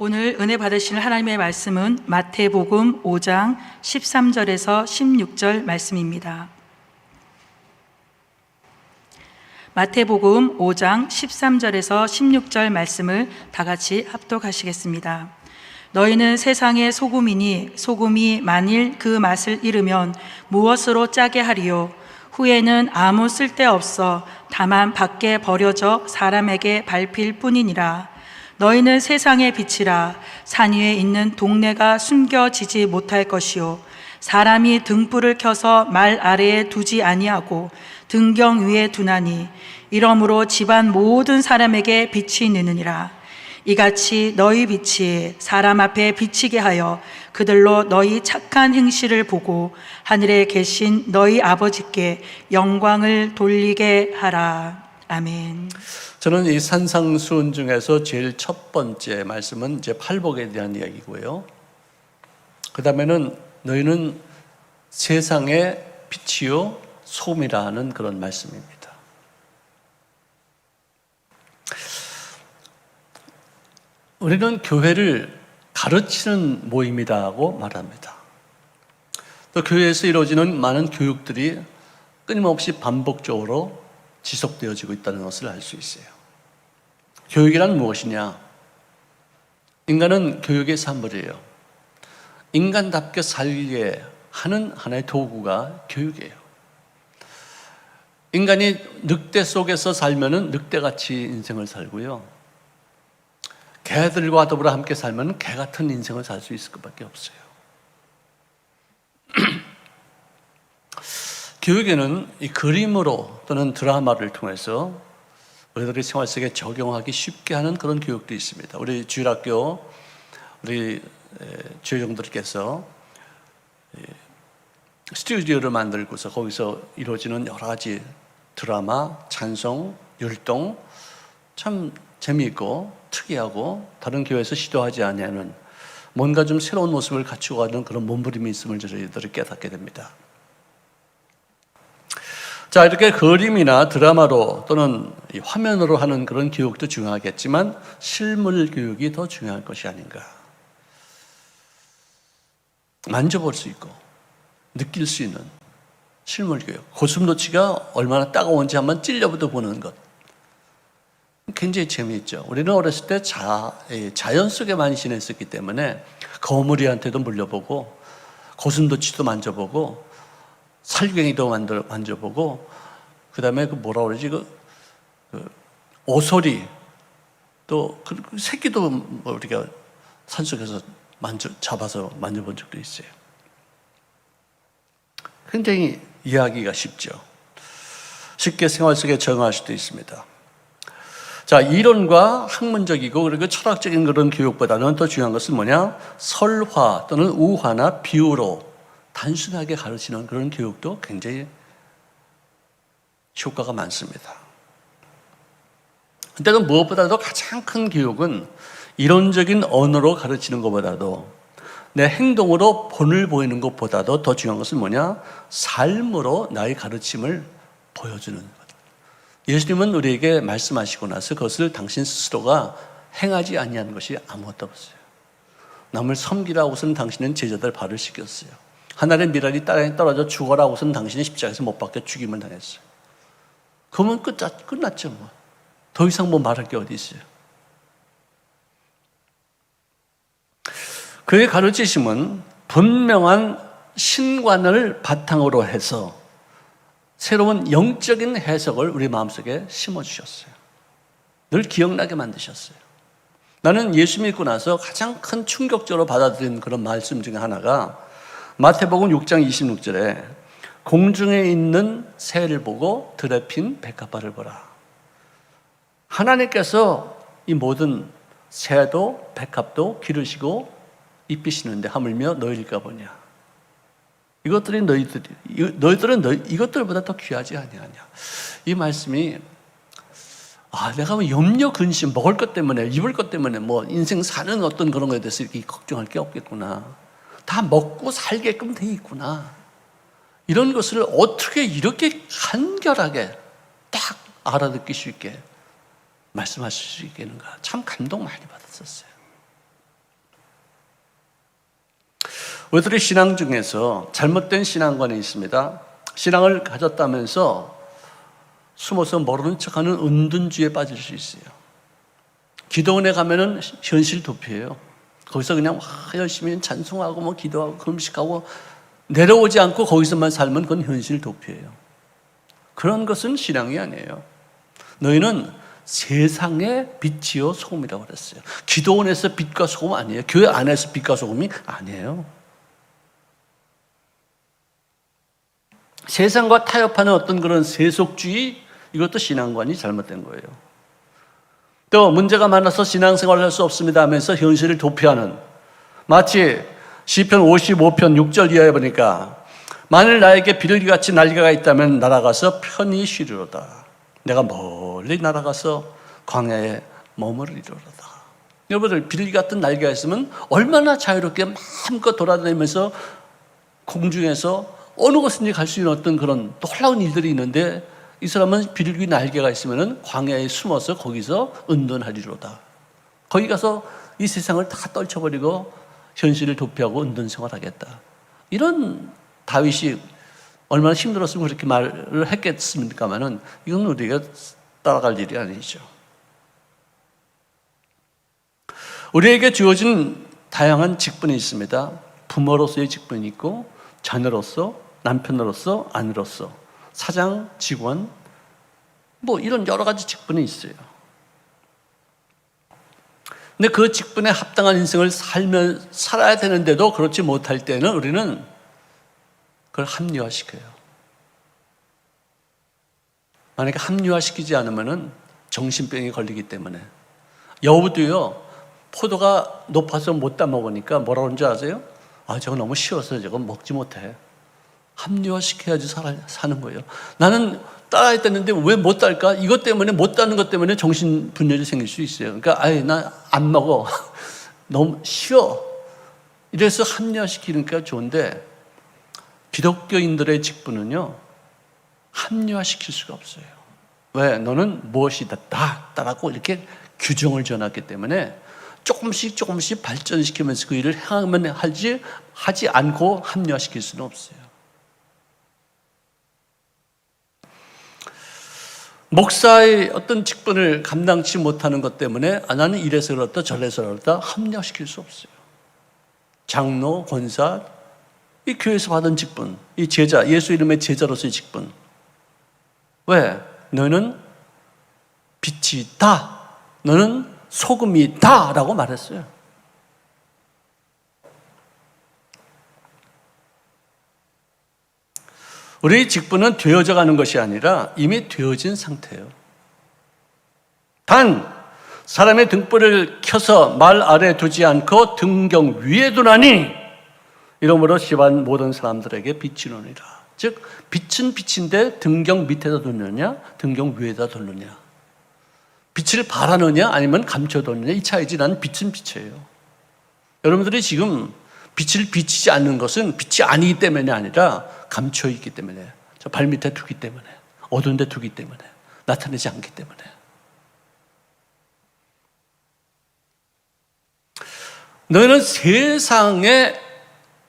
오늘 은혜 받으실 하나님의 말씀은 마태복음 5장 13절에서 16절 말씀입니다. 마태복음 5장 13절에서 16절 말씀을 다 같이 합독하시겠습니다. 너희는 세상의 소금이니 소금이 만일 그 맛을 잃으면 무엇으로 짜게 하리요? 후에는 아무 쓸데없어 다만 밖에 버려져 사람에게 밟힐 뿐이니라. 너희는 세상의 빛이라. 산 위에 있는 동네가 숨겨지지 못할 것이요 사람이 등불을 켜서 말 아래에 두지 아니하고 등경 위에 두나니 이러므로 집안 모든 사람에게 빛이 느느니라. 이같이 너희 빛이 사람 앞에 비치게 하여 그들로 너희 착한 행실을 보고 하늘에 계신 너희 아버지께 영광을 돌리게 하라. 아멘. 저는 이 산상수훈 중에서 제일 첫 번째 말씀은 이제 팔복에 대한 이야기고요. 그 다음에는 너희는 세상의 빛이요 소금이라는 그런 말씀입니다. 우리는 교회를 가르치는 모임이라고 말합니다. 또 교회에서 이루어지는 많은 교육들이 끊임없이 반복적으로 지속되어지고 있다는 것을 알 수 있어요. 교육이란 무엇이냐? 인간은 교육의 산물이에요. 인간답게 살게 하는 하나의 도구가 교육이에요. 인간이 늑대 속에서 살면은 늑대같이 인생을 살고요. 개들과 더불어 함께 살면 개 같은 인생을 살 수 있을 것밖에 없어요. 교육에는 이 그림으로 또는 드라마를 통해서 우리들의 생활 속에 적용하기 쉽게 하는 그런 교육도 있습니다. 우리 주일학교 우리 주일종들께서 스튜디오를 만들고서 거기서 이루어지는 여러 가지 드라마, 찬송, 율동 참 재미있고 특이하고 다른 교회에서 시도하지 아니하는 뭔가 좀 새로운 모습을 갖추고 가는 그런 몸부림이 있음을 저희들이 깨닫게 됩니다. 자, 이렇게 그림이나 드라마로 또는 화면으로 하는 그런 교육도 중요하겠지만 실물 교육이 더 중요할 것이 아닌가. 만져볼 수 있고 느낄 수 있는 실물 교육. 고슴도치가 얼마나 따가운지 한번 찔려부터 보는 것. 굉장히 재미있죠. 우리는 어렸을 때 자연 속에 많이 지냈었기 때문에 거물이한테도 물려보고 고슴도치도 만져보고 살쾡이도 만져보고 그 다음에 그 뭐라 그러지 그 오소리 또 그 새끼도 뭐 우리가 산속에서 잡아서 만져본 적도 있어요. 굉장히 이해하기가 쉽죠. 쉽게 생활 속에 적용할 수도 있습니다. 자, 이론과 학문적이고 그리고 철학적인 그런 교육보다는 더 중요한 것은 뭐냐? 설화 또는 우화나 비유로 단순하게 가르치는 그런 교육도 굉장히 효과가 많습니다. 근데 무엇보다도 가장 큰 교육은 이론적인 언어로 가르치는 것보다도 내 행동으로 본을 보이는 것보다도 더 중요한 것은 뭐냐? 삶으로 나의 가르침을 보여주는 것. 예수님은 우리에게 말씀하시고 나서 그것을 당신 스스로가 행하지 아니하는 것이 아무것도 없어요. 남을 섬기라고서는 당신은 제자들 발을 씻겼어요. 하늘의 미랄이 땅에 떨어져 죽어라고서는 당신이 십자가에서 못 박혀 죽임을 당했어요. 그러면 끝났죠 뭐. 더 이상 뭐 말할 게 어디 있어요. 그의 가르치심은 분명한 신관을 바탕으로 해서 새로운 영적인 해석을 우리 마음속에 심어주셨어요. 늘 기억나게 만드셨어요. 나는 예수 믿고 나서 가장 큰 충격적으로 받아들인 그런 말씀 중에 하나가 마태복음 6장 26절에 공중에 있는 새를 보고 들에 핀 백합화를 보라. 하나님께서 이 모든 새도 백합도 기르시고 입히시는데 하물며 너희일까 보냐. 이것들은 너희들은 이것들보다 더 귀하지 아니하냐. 이 말씀이 내가 뭐 염려 근심 먹을 것 때문에 입을 것 때문에 뭐 인생 사는 어떤 그런 거에 대해서 이렇게 걱정할 게 없겠구나. 다 먹고 살게끔 돼 있구나. 이런 것을 어떻게 이렇게 간결하게 딱 알아듣기 쉽게 말씀하실 수 있겠는가. 참 감동 많이 받았었어요. 우리들의 신앙 중에서 잘못된 신앙관이 있습니다. 신앙을 가졌다면서 숨어서 모르는 척하는 은둔주의에 빠질 수 있어요. 기도원에 가면은 현실 도피예요. 거기서 그냥 열심히 찬송하고 뭐 기도하고 금식하고 내려오지 않고 거기서만 살면 그건 현실 도피예요. 그런 것은 신앙이 아니에요. 너희는 세상의 빛이요 소금이라고 그랬어요. 기도원에서 빛과 소금 아니에요. 교회 안에서 빛과 소금이 아니에요. 세상과 타협하는 어떤 그런 세속주의, 이것도 신앙관이 잘못된 거예요. 또 문제가 많아서 신앙생활을 할 수 없습니다 하면서 현실을 도피하는, 마치 시편 55편 6절 이하에 보니까 만일 나에게 비둘기같이 날개가 있다면 날아가서 편히 쉬리로다. 내가 멀리 날아가서 광야에 머무르리로다. 여러분들, 비둘기 같은 날개가 있으면 얼마나 자유롭게 마음껏 돌아다니면서 공중에서 어느 곳든지 갈 수 있는 어떤 그런 놀라운 일들이 있는데, 이 사람은 비둘기 날개가 있으면 광야에 숨어서 거기서 은둔하리로다. 거기 가서 이 세상을 다 떨쳐버리고 현실을 도피하고 은둔 생활하겠다. 이런 다윗이 얼마나 힘들었으면 그렇게 말을 했겠습니까마는 이건 우리가 따라갈 일이 아니죠. 우리에게 주어진 다양한 직분이 있습니다. 부모로서의 직분이 있고, 자녀로서, 남편으로서, 아내로서, 사장, 직원, 뭐 이런 여러 가지 직분이 있어요. 근데 그 직분에 합당한 인생을 살아야 되는데도 그렇지 못할 때는 우리는 그걸 합리화시켜요. 만약에 합리화시키지 않으면 정신병이 걸리기 때문에. 여우도요, 포도가 높아서 못 따먹으니까 뭐라 그러는지 아세요? 저거 너무 쉬워서 저거 먹지 못해. 합리화시켜야지 사는 거예요. 나는 따라했다는데 왜 못 딸까? 이것 때문에, 못 따는 것 때문에 정신분열이 생길 수 있어요. 그러니까 난 안 먹어. 너무 쉬워. 이래서 합리화시키니까 좋은데, 기독교인들의 직분은요, 합리화시킬 수가 없어요. 왜? 너는 무엇이다 따라고 이렇게 규정을 지어놨기 때문에 조금씩 발전시키면서 그 일을 행하면 하지 않고 합리화시킬 수는 없어요. 목사의 어떤 직분을 감당치 못하는 것 때문에 나는 이래서 그렇다 저래서 그렇다 합리화시킬 수 없어요. 장로, 권사, 이 교회에서 받은 직분, 이 제자, 예수 이름의 제자로서의 직분. 왜? 너는 빛이다, 너는 소금이다 라고 말했어요. 우리의 직분은 되어져 가는 것이 아니라 이미 되어진 상태예요. 단 사람의 등불을 켜서 말 아래 두지 않고 등경 위에 두나니 이러므로 집안 모든 사람들에게 빛이 나니라. 즉 빛은 빛인데 등경 밑에다 두느냐 등경 위에다 두느냐, 빛을 발하느냐 아니면 감춰두느냐, 이 차이지. 난 빛은 빛이에요. 여러분들이 지금 빛을 비치지 않는 것은 빛이 아니기 때문이 아니라 감춰있기 때문에, 저 발밑에 두기 때문에, 어두운 데 두기 때문에, 나타내지 않기 때문에. 너희는 세상의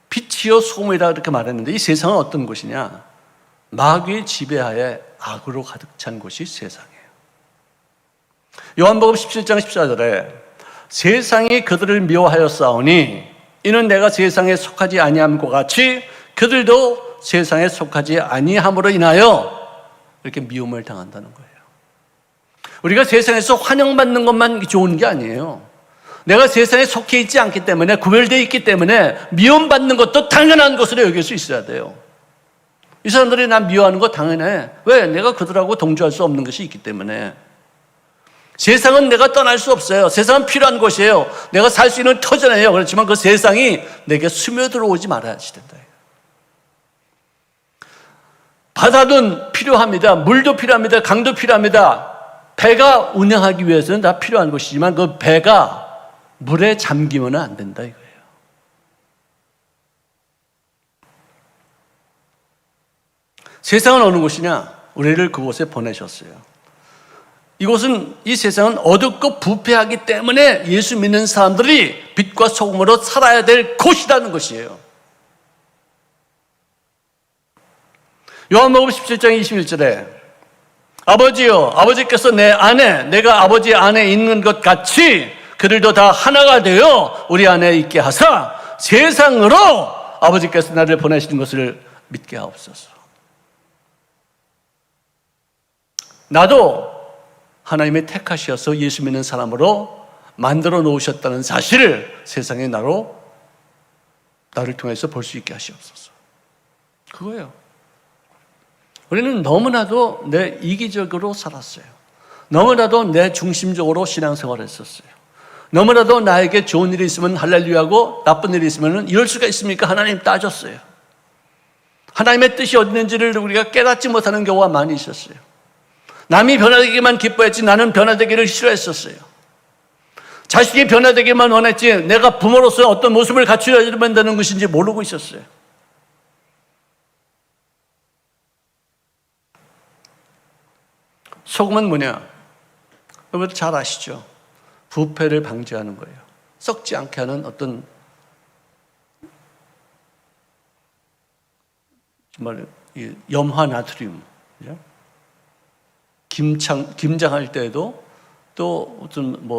빛이요 소금이라 이렇게 말했는데, 이 세상은 어떤 곳이냐? 마귀의 지배하에 악으로 가득 찬 곳이 세상이에요. 요한복음 17장 14절에 세상이 그들을 미워하였사오니 이는 내가 세상에 속하지 아니함과 같이 그들도 세상에 속하지 아니함으로 인하여 이렇게 미움을 당한다는 거예요. 우리가 세상에서 환영받는 것만 좋은 게 아니에요. 내가 세상에 속해 있지 않기 때문에, 구별되어 있기 때문에 미움받는 것도 당연한 것으로 여길 수 있어야 돼요. 이 사람들이 난 미워하는 거 당연해. 왜? 내가 그들하고 동조할 수 없는 것이 있기 때문에. 세상은 내가 떠날 수 없어요. 세상은 필요한 곳이에요. 내가 살 수 있는 터전이에요. 그렇지만 그 세상이 내게 스며들어 오지 말아야지 된다. 바다는 필요합니다. 물도 필요합니다. 강도 필요합니다. 배가 운행하기 위해서는 다 필요한 것이지만 그 배가 물에 잠기면 안 된다 이거예요. 세상은 어느 곳이냐? 우리를 그곳에 보내셨어요. 이곳은, 이 세상은 어둡고 부패하기 때문에 예수 믿는 사람들이 빛과 소금으로 살아야 될 곳이라는 것이에요. 요한복음 17장 21절에 아버지여, 아버지께서 내 안에, 내가 아버지 안에 있는 것 같이 그들도 다 하나가 되어 우리 안에 있게 하사 세상으로 아버지께서 나를 보내시는 것을 믿게 하옵소서. 나도 하나님의 택하셔서 예수 믿는 사람으로 만들어 놓으셨다는 사실을 세상에 나를 통해서 볼 수 있게 하시옵소서. 그거예요. 우리는 너무나도 내 이기적으로 살았어요. 너무나도 내 중심적으로 신앙생활을 했었어요. 너무나도 나에게 좋은 일이 있으면 할렐루야하고 나쁜 일이 있으면 이럴 수가 있습니까? 하나님 따졌어요. 하나님의 뜻이 어디 있는지를 우리가 깨닫지 못하는 경우가 많이 있었어요. 남이 변화되기만 기뻐했지 나는 변화되기를 싫어했었어요. 자식이 변화되기만 원했지 내가 부모로서 어떤 모습을 갖추어야 된다는 것인지 모르고 있었어요. 소금은 뭐냐? 여러분 잘 아시죠? 부패를 방지하는 거예요. 썩지 않게 하는 어떤 정말 염화 나트륨, 김장할 때도 또 어떤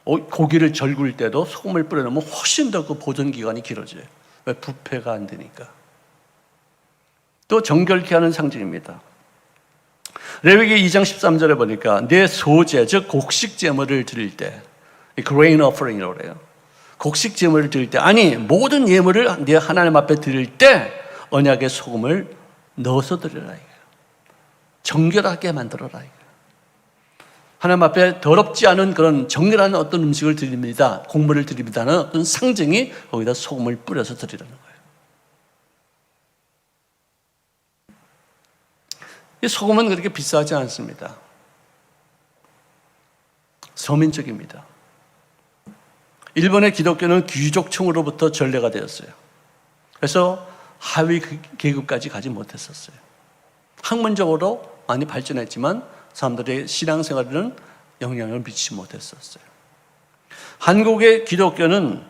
고기를 절굴 때도 소금을 뿌려놓으면 훨씬 더 그 보존 기간이 길어져요. 왜? 부패가 안 되니까. 또 정결케 하는 상징입니다. 레위기 2장 13절에 보니까 내 소제, 즉 곡식 제물을 드릴 때, grain offering이라고 그래요. 곡식 제물을 드릴 때, 아니 모든 예물을 네 하나님 앞에 드릴 때 언약의 소금을 넣어서 드리라 이거예요. 정결하게 만들어라 이거예요. 하나님 앞에 더럽지 않은 그런 정결한 어떤 음식을 드립니다, 곡물을 드립니다는 어떤 상징이 거기다 소금을 뿌려서 드리라는 거예요. 이 소금은 그렇게 비싸지 않습니다. 서민적입니다. 일본의 기독교는 귀족층으로부터 전례가 되었어요. 그래서 하위 계급까지 가지 못했었어요. 학문적으로 많이 발전했지만 사람들의 신앙생활에는 영향을 미치지 못했었어요. 한국의 기독교는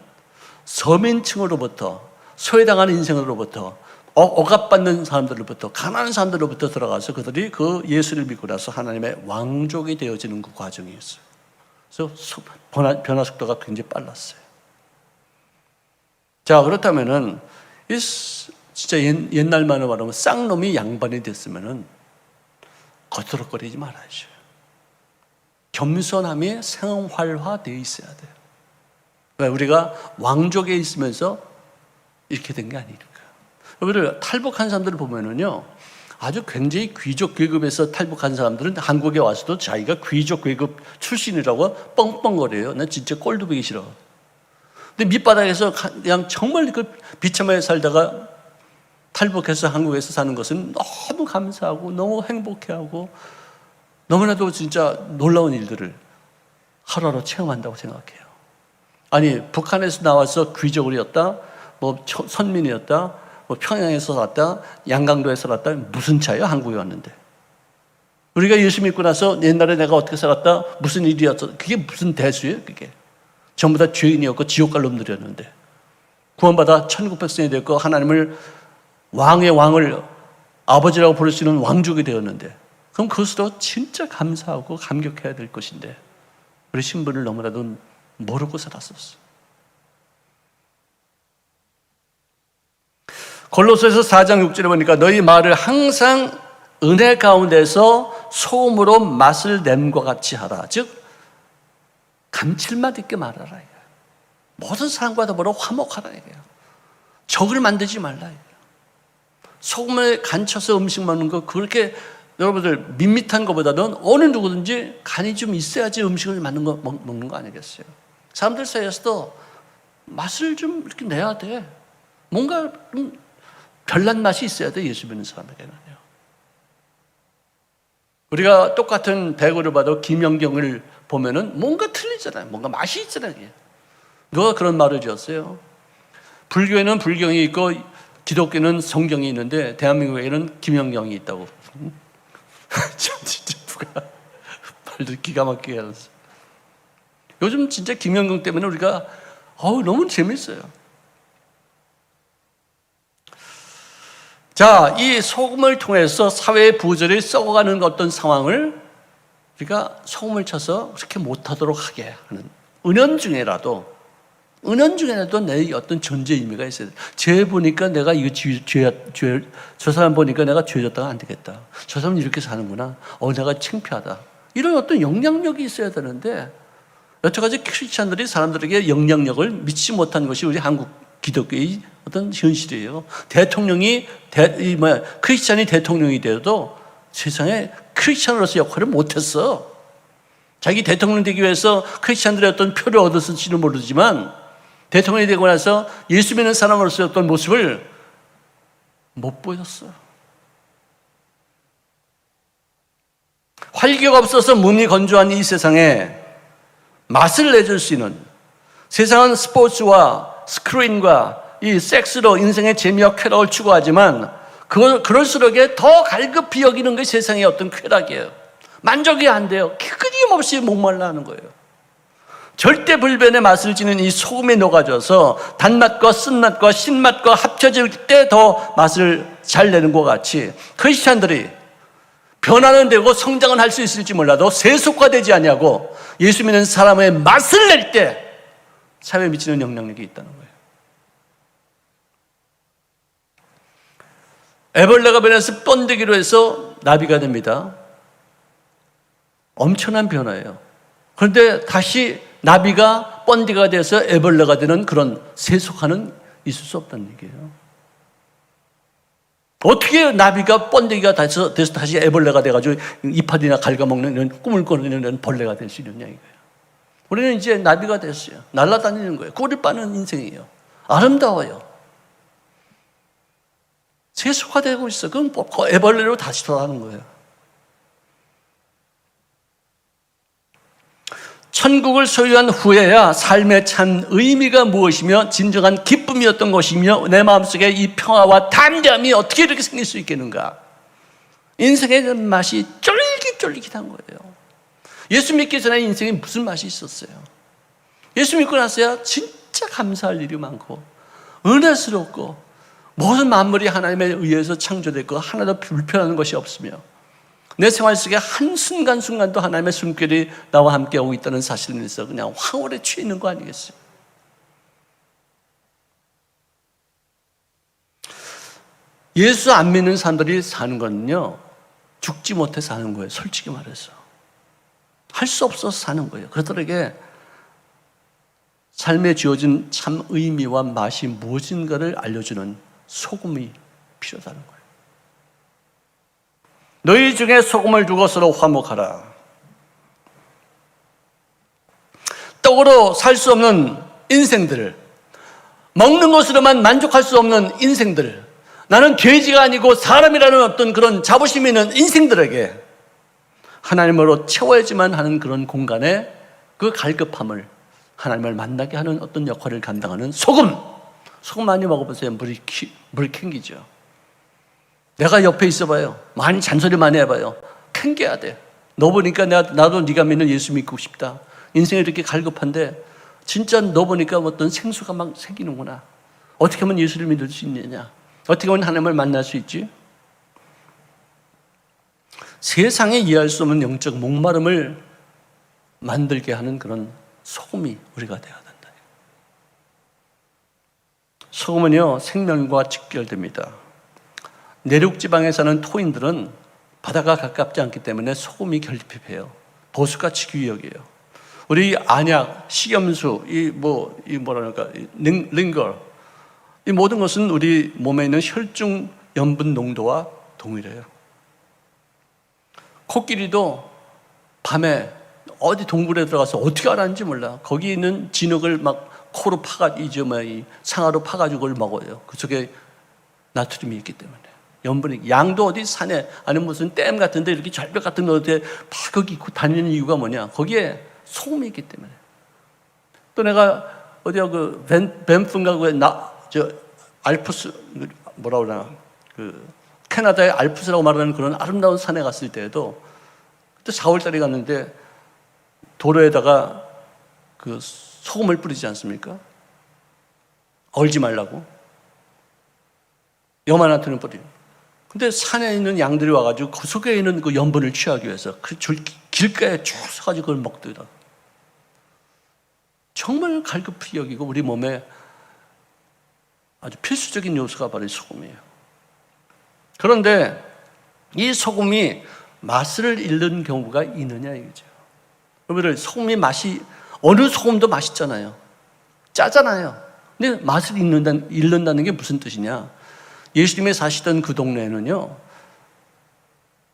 서민층으로부터, 소외당하는 인생으로부터, 억압받는 사람들로부터, 가난한 사람들로부터 들어가서 그들이 그 예수를 믿고 나서 하나님의 왕족이 되어지는 그 과정이었어요. 그래서 변화 속도가 굉장히 빨랐어요. 자, 그렇다면은 진짜 옛날만으로 말하면 쌍놈이 양반이 됐으면은 거스럭거리지 말아야죠. 겸손함이 생활화되어 있어야 돼요. 왜? 우리가 왕족에 있으면서 이렇게 된 게 아니니까. 여러분들 탈북한 사람들을 보면은요, 아주 굉장히 귀족 계급에서 탈북한 사람들은 한국에 와서도 자기가 귀족 계급 출신이라고 뻥뻥거려요. 난 진짜 꼴도 보기 싫어. 근데 밑바닥에서 그냥 정말 그 비참하게 살다가 탈북해서 한국에서 사는 것은 너무 감사하고 너무 행복해하고 너무나도 진짜 놀라운 일들을 하루하루 체험한다고 생각해요. 아니 북한에서 나와서 귀족이었다, 선민이었다, 평양에서 살았다, 양강도에서 살았다, 무슨 차이야? 한국에 왔는데. 우리가 예수 믿고 나서 옛날에 내가 어떻게 살았다, 무슨 일이었어, 그게 무슨 대수예요? 그게 전부 다 죄인이었고 지옥 갈 놈들이었는데 구원받아 천국 백성이 됐고 하나님을 왕의 왕을 아버지라고 부를 수 있는 왕족이 되었는데, 그럼 그것으로 진짜 감사하고 감격해야 될 것인데 우리 신분을 너무나도 모르고 살았었어. 골로새서 4장 6절에 보니까 너희 말을 항상 은혜 가운데서 소금으로 맛을 냄과 같이 하라. 즉 감칠맛 있게 말하라 이거예요. 모든 사람과 더불어 화목하라 이거예요. 적을 만들지 말라 이거예요. 소금에 간쳐서 음식 먹는 거 그렇게 여러분들 밋밋한 것보다는 어느 누구든지 간이 좀 있어야지 음식을 먹는 거 아니겠어요? 사람들 사이에서도 맛을 좀 이렇게 내야 돼. 뭔가 별난 맛이 있어야 돼, 예수 믿는 사람에게는요. 우리가 똑같은 배구를 봐도 김연경을 보면은 뭔가 틀리잖아요. 뭔가 맛이 있잖아요. 누가 그런 말을 지었어요? 불교에는 불경이 있고 기독교는 성경이 있는데 대한민국에는 김연경이 있다고. 진짜 누가 말도 기가 막히게 하셨어. 요즘 진짜 김연경 때문에 우리가 너무 재밌어요. 자, 이 소금을 통해서 사회의 부조리 썩어가는 어떤 상황을 우리가 소금을 쳐서 그렇게 못하도록 하게 하는 은연중에라도 내 어떤 존재 의미가 있어야 돼. 쟤 보니까 내가 이거 저 사람 보니까 내가 죄졌다가 안 되겠다. 저 사람은 이렇게 사는구나. 내가 창피하다. 이런 어떤 영향력이 있어야 되는데 여태까지 크리스찬들이 사람들에게 영향력을 미치지 못한 것이 우리 한국 기독교의 어떤 현실이에요. 크리스찬이 대통령이 되어도 세상에 크리스찬으로서 역할을 못했어. 자기 대통령 되기 위해서 크리스찬들의 어떤 표를 얻었을지는 모르지만 대통령이 되고 나서 예수 믿는 사람으로서의 어떤 모습을 못 보였어. 활기가 없어서 몸이 건조한 이 세상에 맛을 내줄 수 있는, 세상은 스포츠와 스크린과 이 섹스로 인생의 재미와 쾌락을 추구하지만 그럴수록에 더 갈급히 여기는 게 세상의 어떤 쾌락이에요. 만족이 안 돼요. 끊임없이 목말라 하는 거예요. 절대 불변의 맛을 지닌 이 소금에 녹아져서 단맛과 쓴맛과 신맛과 합쳐질 때 더 맛을 잘 내는 것 같이 크리스찬들이 변화는 되고 성장은 할 수 있을지 몰라도 세속화되지 아니하고 예수 믿는 사람의 맛을 낼 때 사회에 미치는 영향력이 있다는 거예요. 애벌레가 변해서 번데기로 해서 나비가 됩니다. 엄청난 변화예요. 그런데 다시 나비가 번데기가 돼서 애벌레가 되는 그런 세속화는 있을 수 없다는 얘기예요. 어떻게 나비가 번데기가 돼서 다시 애벌레가 돼가지고 이파리나 갉아먹는 이런 꿈을 꾸는 벌레가 될 수 있느냐 이거예요. 우리는 이제 나비가 됐어요. 날아다니는 거예요. 꿀을 빠는 인생이에요. 아름다워요. 세속화되고 있어. 그럼 애벌레로 다시 돌아가는 거예요. 천국을 소유한 후에야 삶의 참 의미가 무엇이며 진정한 기쁨이었던 것이며 내 마음속에 이 평화와 담대함이 어떻게 이렇게 생길 수 있겠는가. 인생의 맛이 쫄깃쫄깃한 거예요. 예수 믿기 전에 인생에 무슨 맛이 있었어요? 예수 믿고 나서야 진짜 감사할 일이 많고 은혜스럽고 모든 만물이 하나님에 의해서 창조됐고 하나도 불편한 것이 없으며 내 생활 속에 한순간순간도 하나님의 숨결이 나와 함께하고 있다는 사실을 인해서 그냥 황홀에 취해 있는 거 아니겠어요? 예수 안 믿는 사람들이 사는 거는요, 죽지 못해 사는 거예요. 솔직히 말해서 할 수 없어서 사는 거예요. 그들에게 삶에 주어진 참 의미와 맛이 무엇인가를 알려주는 소금이 필요하다는 거예요. 너희 중에 소금을 두고 서로 화목하라. 떡으로 살 수 없는 인생들, 먹는 것으로만 만족할 수 없는 인생들, 나는 돼지가 아니고 사람이라는 어떤 그런 자부심이 있는 인생들에게 하나님으로 채워야지만 하는 그런 공간에 그 갈급함을 하나님을 만나게 하는 어떤 역할을 감당하는 소금. 소금 많이 먹어보세요. 물이 캥기죠. 내가 옆에 있어봐요. 많이 잔소리 많이 해봐요. 캥겨야 돼. 너 보니까 나도 네가 믿는 예수 믿고 싶다. 인생이 이렇게 갈급한데 진짜 너 보니까 어떤 생수가 막 생기는구나. 어떻게 하면 예수를 믿을 수 있느냐. 어떻게 하면 하나님을 만날 수 있지? 세상에 이해할 수 없는 영적 목마름을 만들게 하는 그런 소금이 우리가 되어야 된다. 소금은요, 생명과 직결됩니다. 내륙지방에 사는 토인들은 바다가 가깝지 않기 때문에 소금이 결핍해요. 보수같이 귀역이에요. 우리 안약, 식염수, 링거, 이 모든 것은 우리 몸에 있는 혈중 염분 농도와 동일해요. 코끼리도 밤에 어디 동굴에 들어가서 어떻게 알았는지 몰라. 거기 있는 진흙을 막 코로 상아로 파가지고 그걸 먹어요. 그 속에 나트륨이 있기 때문에. 염분이. 양도 어디 산에, 아니면 무슨 댐 같은데 이렇게 절벽 같은 데에 다 거기 있고 다니는 이유가 뭐냐. 거기에 소금이 있기 때문에. 또 내가 어디야 밴프인가 알프스, 뭐라고 그러나, 캐나다의 알프스라고 말하는 그런 아름다운 산에 갔을 때에도 그때 4월달에 갔는데 도로에다가 소금을 뿌리지 않습니까? 얼지 말라고. 염화나트륨 뿌리는. 근데 산에 있는 양들이 와가지고 그 속에 있는 그 염분을 취하기 위해서 그 길가에 쭉 서가지고 그걸 먹더라. 정말 갈급히 여기고 우리 몸에 아주 필수적인 요소가 바로 소금이에요. 그런데 이 소금이 맛을 잃는 경우가 있느냐 이거죠. 여러분들, 소금이 맛이, 어느 소금도 맛있잖아요. 짜잖아요. 근데 맛을 잃는다는 게 무슨 뜻이냐? 예수님이 사시던 그 동네에는요,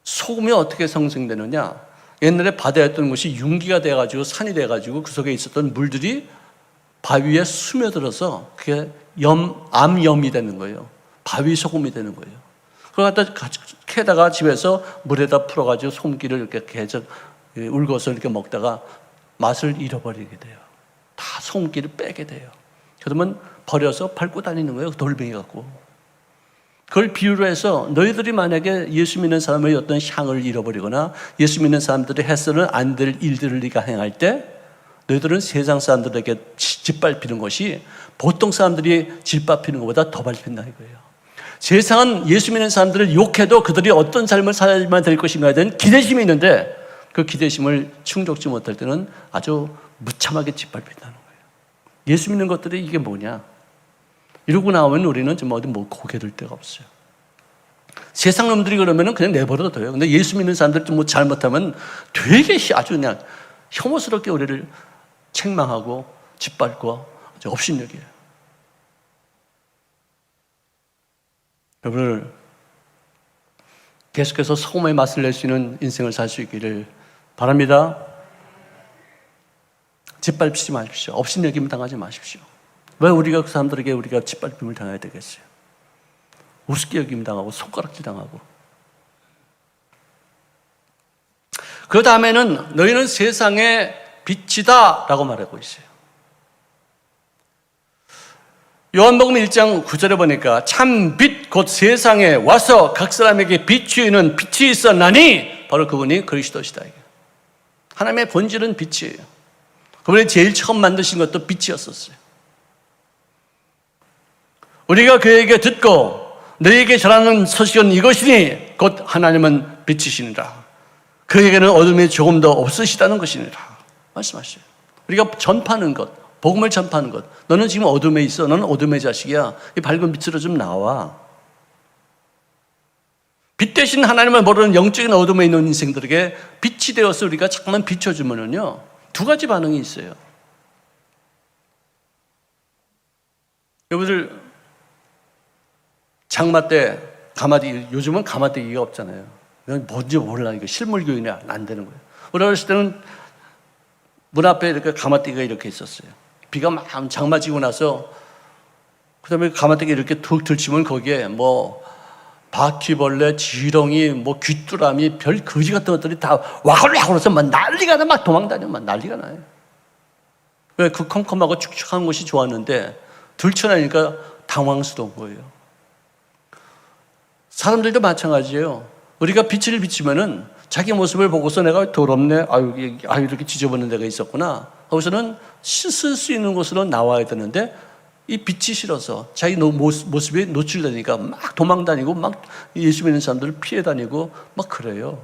소금이 어떻게 생성되느냐? 옛날에 바다였던 곳이 융기가 돼가지고 산이 돼가지고 그 속에 있었던 물들이 바위에 스며들어서 그게 암염이 되는 거예요. 바위 소금이 되는 거예요. 그걸 갖다 캐다가 집에서 물에다 풀어가지고 소금기를 이렇게 계속 울고서 이렇게 먹다가 맛을 잃어버리게 돼요. 다 소금기를 빼게 돼요. 그러면 버려서 밟고 다니는 거예요. 돌멩이 갖고. 그걸 비유로 해서 너희들이 만약에 예수 믿는 사람의 어떤 향을 잃어버리거나 예수 믿는 사람들이 해서는 안 될 일들을 네가 행할 때 너희들은 세상 사람들에게 짓밟히는 것이 보통 사람들이 짓밟히는 것보다 더 밟힌다는 거예요. 세상은 예수 믿는 사람들을 욕해도 그들이 어떤 삶을 살아야만 될 것인가에 대한 기대심이 있는데 그 기대심을 충족지 못할 때는 아주 무참하게 짓밟힌다는 거예요. 예수 믿는 것들이 이게 뭐냐? 이러고 나오면 우리는 좀 어디 뭐 고개 들 데가 없어요. 세상 놈들이 그러면 그냥 내버려도 돼요. 근데 예수 믿는 사람들 좀 뭐 잘못하면 되게 아주 그냥 혐오스럽게 우리를 책망하고 짓밟고 아주 업신여겨요. 여러분들, 계속해서 소금의 맛을 낼 수 있는 인생을 살 수 있기를 바랍니다. 짓밟히지 마십시오. 업신여김 당하지 마십시오. 왜 우리가 그 사람들에게 우리가 짓밟힘을 당해야 되겠어요? 우습게 여김 당하고 손가락질 당하고. 그 다음에는 너희는 세상의 빛이다 라고 말하고 있어요. 요한복음 1장 9절에 보니까 참 빛 곧 세상에 와서 각 사람에게 비추이는 빛이 있었나니 바로 그분이 그리스도시다. 하나님의 본질은 빛이에요. 그분이 제일 처음 만드신 것도 빛이었었어요. 우리가 그에게 듣고 너희에게 전하는 소식은 이것이니 곧 하나님은 빛이시니라. 그에게는 어둠이 조금도 없으시다는 것이니라 말씀하시죠. 우리가 전파하는 것, 복음을 전파하는 것. 너는 지금 어둠에 있어. 너는 어둠의 자식이야. 이 밝은 빛으로 좀 나와. 빛 대신 하나님을 모르는 영적인 어둠에 있는 인생들에게 빛이 되어서 우리가 잠깐만 비춰주면은요, 두 가지 반응이 있어요. 여러분들, 장마 때 가마떼기, 요즘은 가마떼기가 없잖아요. 뭔지 몰라. 이거 실물 교육이 안 되는 거예요. 우리 어렸을 때는 문 앞에 이렇게 가마떼기가 이렇게 있었어요. 비가 막 장마 지고 나서 그 다음에 가마떼기 이렇게 툭 들치면 거기에 뭐 바퀴벌레, 지렁이, 뭐 귀뚜라미, 별 거지 같은 것들이 다 와글와글해서 막 난리가 나, 막 도망다녀, 막 난리가 나요. 왜? 그 컴컴하고 축축한 곳이 좋았는데 들쳐나니까 당황스러운 거예요. 사람들도 마찬가지예요. 우리가 빛을 비추면은 자기 모습을 보고서 내가 더럽네, 아유 이렇게 지저분한 데가 있었구나. 거기서는 씻을 수 있는 곳으로 나와야 되는데 이 빛이 싫어서 자기 모습이 노출되니까 막 도망다니고 막 예수 믿는 사람들을 피해 다니고 막 그래요.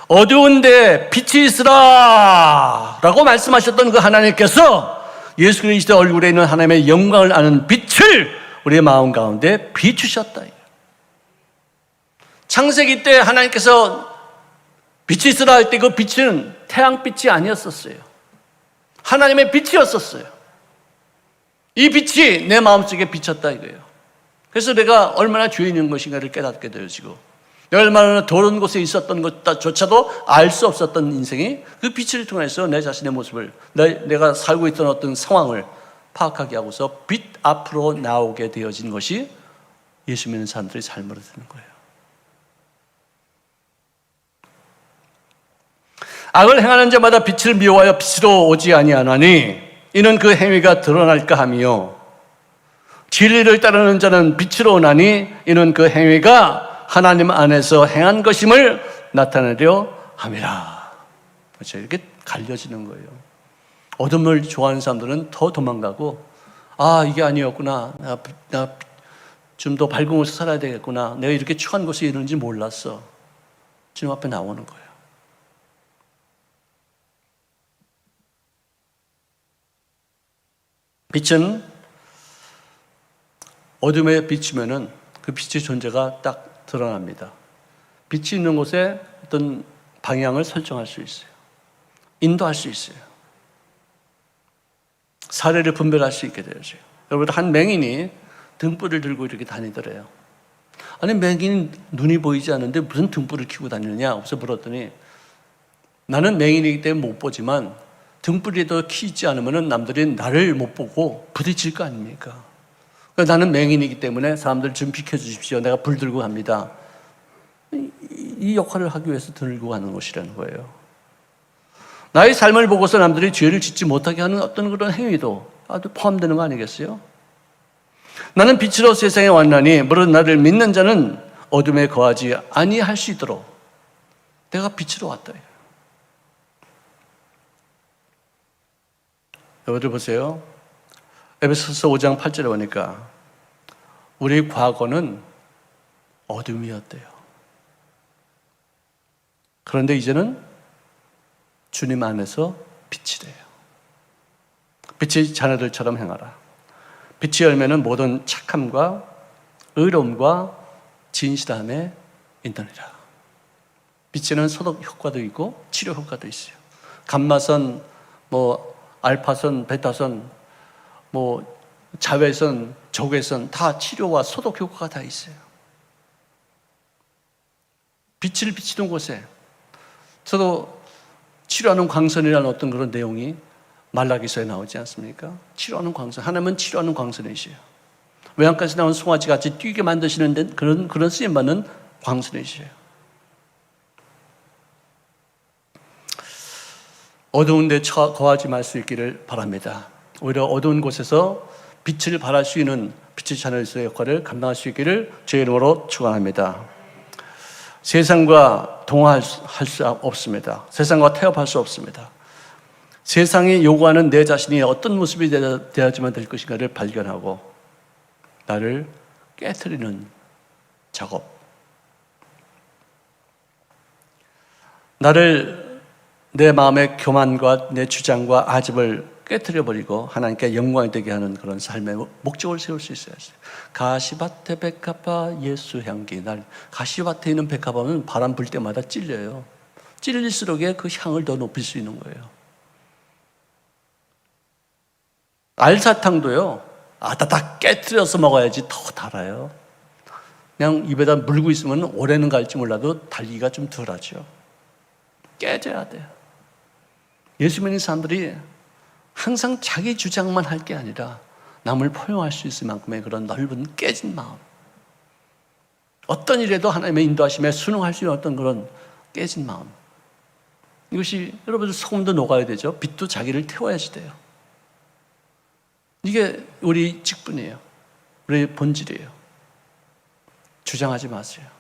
어두운데 빛이 있으라 라고 말씀하셨던 그 하나님께서 예수 그리스도 얼굴에 있는 하나님의 영광을 아는 빛을 우리의 마음 가운데 비추셨다. 창세기 때 하나님께서 빛이 있으라 할 때 그 빛은 태양빛이 아니었었어요. 하나님의 빛이었었어요. 이 빛이 내 마음속에 비쳤다 이거예요. 그래서 내가 얼마나 죄 있는 것인가를 깨닫게 되어지고 내가 얼마나 더러운 곳에 있었던 것조차도 알 수 없었던 인생이 그 빛을 통해서 내 자신의 모습을, 내가 살고 있던 어떤 상황을 파악하게 하고서 빛 앞으로 나오게 되어진 것이 예수 믿는 사람들의 삶으로 되는 거예요. 악을 행하는 자마다 빛을 미워하여 빛으로 오지 아니하나니 이는 그 행위가 드러날까 하며 진리를 따르는 자는 빛으로 오나니 이는 그 행위가 하나님 안에서 행한 것임을 나타내려 함이라. 그렇죠? 이렇게 갈려지는 거예요. 어둠을 좋아하는 사람들은 더 도망가고 이게 아니었구나. 나 좀 더 밝은 곳에 살아야 되겠구나. 내가 이렇게 추한 곳에 이르는지 몰랐어. 주님 앞에 나오는 거예요. 빛은 어둠에 비추면은 그 빛의 존재가 딱 드러납니다. 빛이 있는 곳에 어떤 방향을 설정할 수 있어요. 인도할 수 있어요. 사례를 분별할 수 있게 되어져요. 여러분, 한 맹인이 등불을 들고 이렇게 다니더래요. 아니, 맹인은 눈이 보이지 않는데 무슨 등불을 켜고 다니느냐? 그래서 물었더니 나는 맹인이기 때문에 못 보지만 등불이라도 켜지 않으면 남들이 나를 못 보고 부딪힐 거 아닙니까? 그러니까 나는 맹인이기 때문에 사람들 좀 비켜주십시오. 내가 불 들고 갑니다. 이 역할을 하기 위해서 들고 가는 것이라는 거예요. 나의 삶을 보고서 남들이 죄를 짓지 못하게 하는 어떤 그런 행위도 아주 포함되는 거 아니겠어요? 나는 빛으로 세상에 왔나니 무릇 나를 믿는 자는 어둠에 거하지 아니할 수 있도록 내가 빛으로 왔다. 여러분들 보세요. 에베소서 5장 8절에 보니까 우리 과거는 어둠이었대요. 그런데 이제는 주님 안에서 빛이래요. 빛의 자녀들처럼 행하라. 빛의 열매는 모든 착함과 의로움과 진실함에 있느니라. 빛에는 소독 효과도 있고 치료 효과도 있어요. 감마선, 알파선, 베타선, 자외선, 적외선 다 치료와 소독 효과가 다 있어요. 빛을 비치는 곳에 저도 치료하는 광선이라는 어떤 그런 내용이 말라기서에 나오지 않습니까? 치료하는 광선. 하나님은 치료하는 광선이시요. 외양간에서 나온 송아지 같이 뛰게 만드시는 그런 쓰임받는 광선이시요. 어두운 데 거하지 말 수 있기를 바랍니다. 오히려 어두운 곳에서 빛을 발할 수 있는 빛의 자녀로서의 역할을 감당할 수 있기를 주의 이름으로 축원합니다. 세상과 동화할 수 없습니다. 세상과 태업할 수 없습니다. 세상이 요구하는 내 자신이 어떤 모습이 되어야지만 될 것인가를 발견하고 나를 깨트리는 작업. 나를 내 마음의 교만과 내 주장과 아집을 깨트려버리고 하나님께 영광이 되게 하는 그런 삶의 목적을 세울 수 있어야죠. 가시밭에 백합화 예수 향기. 가시밭에 있는 백합화는 바람 불 때마다 찔려요. 찔릴수록 그 향을 더 높일 수 있는 거예요. 알사탕도요, 아다닥 깨트려서 먹어야지 더 달아요. 그냥 입에다 물고 있으면 오래는 갈지 몰라도 달기가 좀 덜하죠. 깨져야 돼요. 예수 믿는 사람들이 항상 자기 주장만 할 게 아니라 남을 포용할 수 있을 만큼의 그런 넓은 깨진 마음, 어떤 일에도 하나님의 인도하심에 순응할 수 있는 어떤 그런 깨진 마음, 이것이 여러분들 소금도 녹아야 되죠. 빛도 자기를 태워야지 돼요. 이게 우리 직분이에요. 우리 본질이에요. 주장하지 마세요.